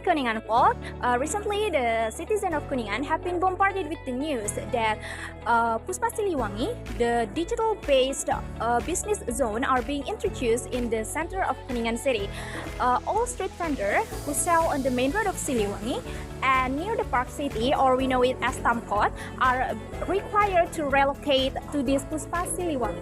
Kuningan Fault. Recently, the citizens of Kuningan have been bombarded with the news that PUSPA Siliwangi, the digital-based business zone, are being introduced in the center of Kuningan City. All street vendors who sell on the main road of Siliwangi and near the Park City, or we know it as Tamkot, are required to relocate to this PUSPA Siliwangi.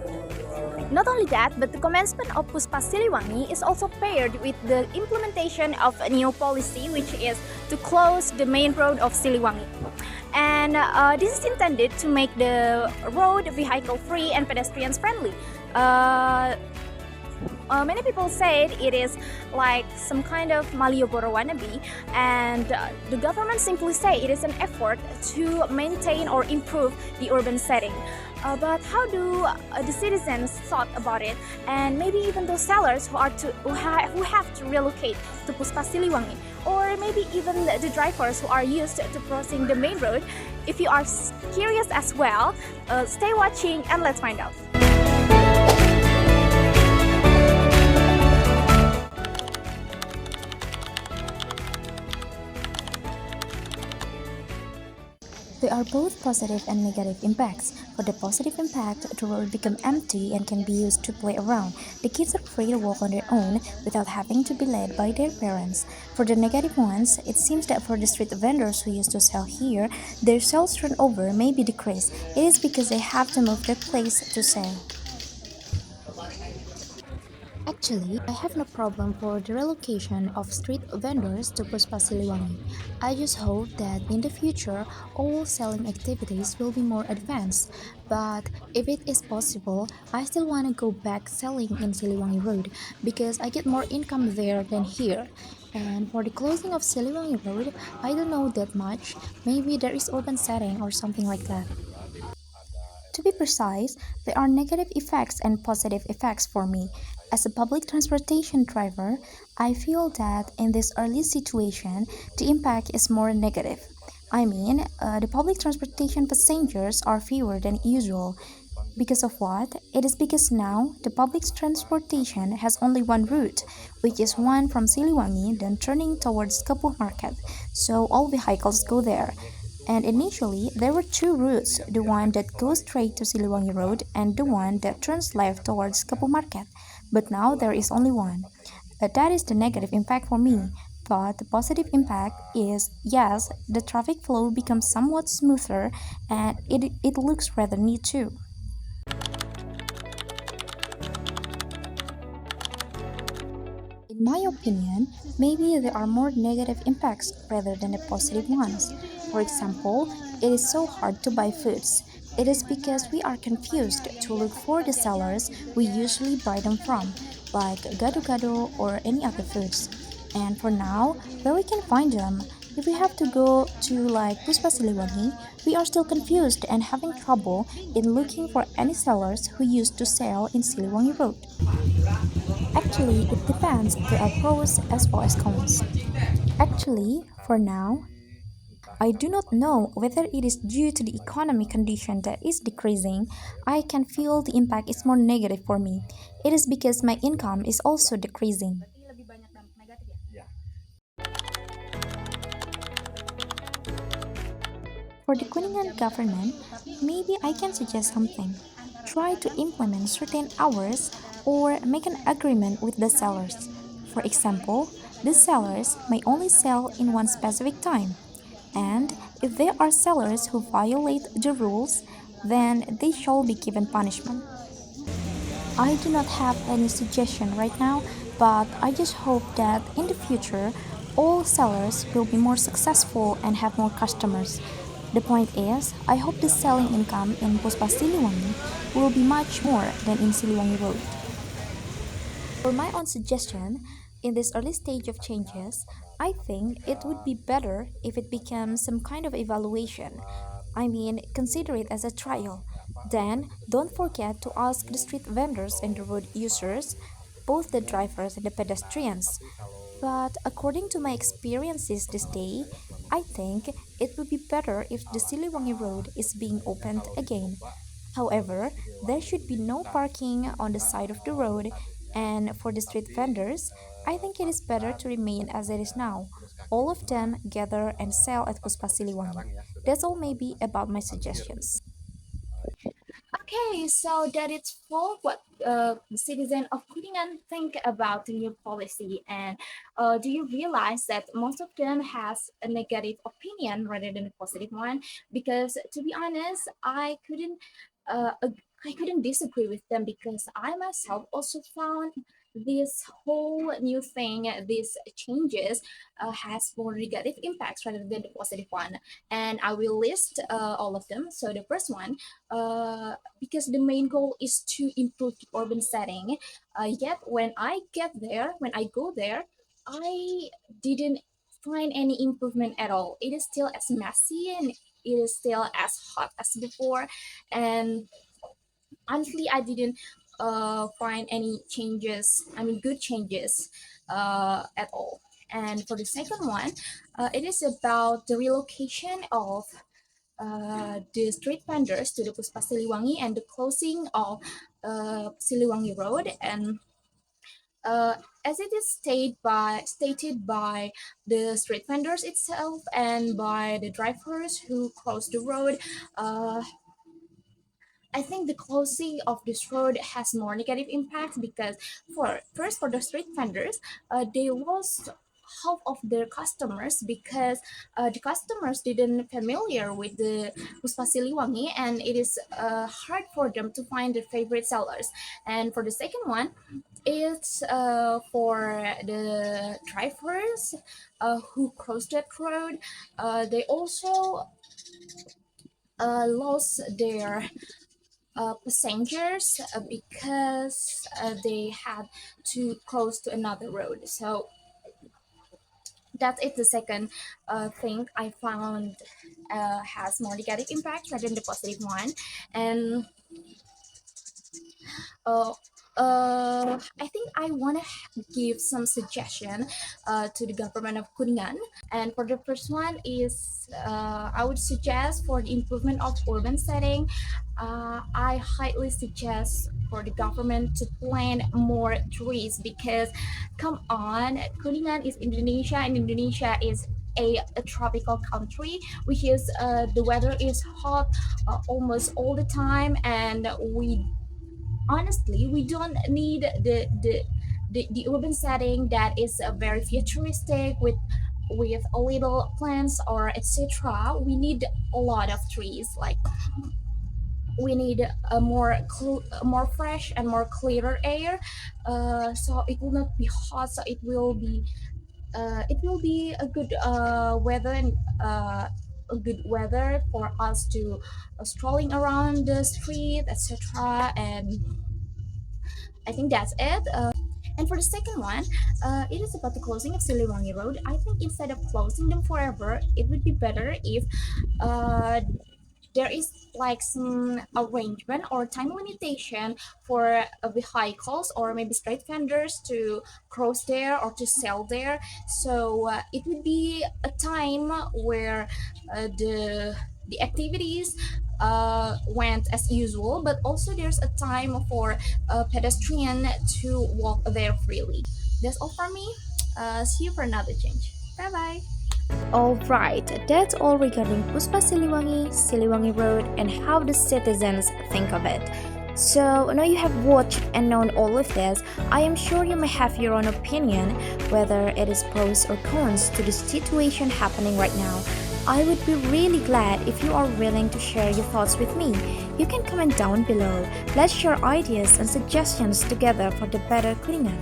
Not only that, but the commencement of PUSPA Siliwangi is also paired with the implementation of a new policy, which is to close the main road of Siliwangi. And this is intended to make the road vehicle-free and pedestrian-friendly. Many people said it is like some kind of Malioboro wannabe, and the government simply say it is an effort to maintain or improve the urban setting. But how do the citizens thought about it, and maybe even those sellers who have to relocate to PUSPA Siliwangi, or maybe even the drivers who are used to crossing the main road? If you are curious as well, stay watching and let's find out. There are both positive and negative impacts. For the positive impact, the road become empty and can be used to play around. The kids are free to walk on their own without having to be led by their parents. For the negative ones, it seems that for the street vendors who used to sell here, their sales turnover may be decreased. It is because they have to move their place to sell. Actually, I have no problem for the relocation of street vendors to PUSPA Siliwangi. I just hope that in the future, all selling activities will be more advanced. But if it is possible, I still want to go back selling in Siliwangi Road because I get more income there than here. And for the closing of Siliwangi Road, I don't know that much. Maybe there is urban setting or something like that. To be precise, there are negative effects and positive effects for me. As a public transportation driver, I feel that in this early situation, the impact is more negative. The public transportation passengers are fewer than usual. Because of what? It is because now the public transportation has only one route, which is one from Siliwangi then turning towards Kapuh Market. So all vehicles go there. And initially, there were two routes, the one that goes straight to Siliwangi Road and the one that turns left towards Kapuh Market. But now there is only one. That is the negative impact for me. But the positive impact is, yes, the traffic flow becomes somewhat smoother and it looks rather neat too. In my opinion, maybe there are more negative impacts rather than the positive ones. For example, it is so hard to buy foods. It is because we are confused to look for the sellers we usually buy them from, like gado-gado or any other foods. And for now, where we can find them? If we have to go to like PUSPA Siliwangi, we are still confused and having trouble in looking for any sellers who used to sell in Siliwangi Road. Actually, it depends. There are pros as well as cons. Actually, for now, I do not know whether it is due to the economic condition that is decreasing. I can feel the impact is more negative for me. It is because my income is also decreasing. For the Kuningan government, maybe I can suggest something. Try to implement certain hours or make an agreement with the sellers. For example, the sellers may only sell in one specific time. And if there are sellers who violate the rules, then they shall be given punishment. I do not have any suggestion right now, but I just hope that in the future, all sellers will be more successful and have more customers. The point is, I hope the selling income in PUSPA Siliwangi will be much more than in Siliwangi Road. For my own suggestion, in this early stage of changes, I think it would be better if it becomes some kind of evaluation. Consider it as a trial. Then, don't forget to ask the street vendors and the road users, both the drivers and the pedestrians. But according to my experiences this day, I think it would be better if the Siliwangi Road is being opened again. However, there should be no parking on the side of the road And for the street vendors, I think it is better to remain as it is now. All of them gather and sell at Puspa Siliwangi. That's all maybe about my suggestions. Okay, so that is for what the citizen of Kuningan think about the new policy, and do you realize that most of them has a negative opinion rather than a positive one? Because to be honest, I couldn't disagree with them because I myself also found this whole new thing, these changes, has more negative impacts rather than the positive one, and I will list all of them. So the first one. Because the main goal is to improve the urban setting. Yet when I go there, I didn't find any improvement at all. It is still as messy and it is still as hot as before. And honestly, I didn't find any changes. I mean, good changes at all. And for the second one, it is about the relocation of the street vendors to the Puspa Siliwangi and the closing of Siliwangi Road. And uh, as it is stated by the street vendors itself and by the drivers who cross the road, uh, I think the closing of this road has more negative impact because for the street vendors, they lost half of their customers because the customers didn't familiar with the Puspa Siliwangi and it is hard for them to find their favorite sellers. And for the second one, it's for the drivers who cross that road. They also lost their passengers because they had to cross to another road. So that is the second thing I found has more negative impact rather than the positive one. And uh, I think I want to give some suggestion to the government of Kuningan. And for the first one is I would suggest for the improvement of urban setting, I highly suggest for the government to plant more trees because come on, Kuningan is Indonesia and Indonesia is a tropical country, which is the weather is hot almost all the time, and we honestly we don't need the urban setting that is very futuristic with a little plants or etc. We need a lot of trees, like we need a more fresh and more clearer air, so it will not be hot, so it will be a good weather and a good weather for us to strolling around the street etc. And I think that's it. And for the second one, it is about the closing of Siliwangi Road. I think instead of closing them forever, it would be better if uh, there is like some arrangement or time limitation for vehicles or maybe street vendors to cross there or to sell there. So it would be a time where the activities went as usual, but also there's a time for a pedestrian to walk there freely. That's all for me. See you for another change. Bye bye. Alright, that's all regarding Puspa Siliwangi, Siliwangi Road, and how the citizens think of it. So now you have watched and known all of this, I am sure you may have your own opinion whether it is pros or cons to the situation happening right now. I would be really glad if you are willing to share your thoughts with me. You can comment down below. Let's share ideas and suggestions together for the better Kuningan.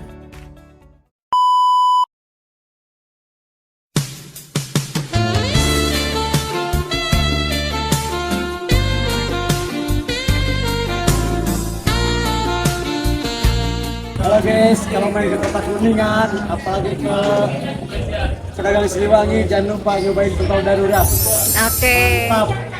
Halo guys, kalau main ke tempat Kuningan, apalagi ke Pedagang Siliwangi, jangan lupa nyobain tol darurat. Oke. Mantap.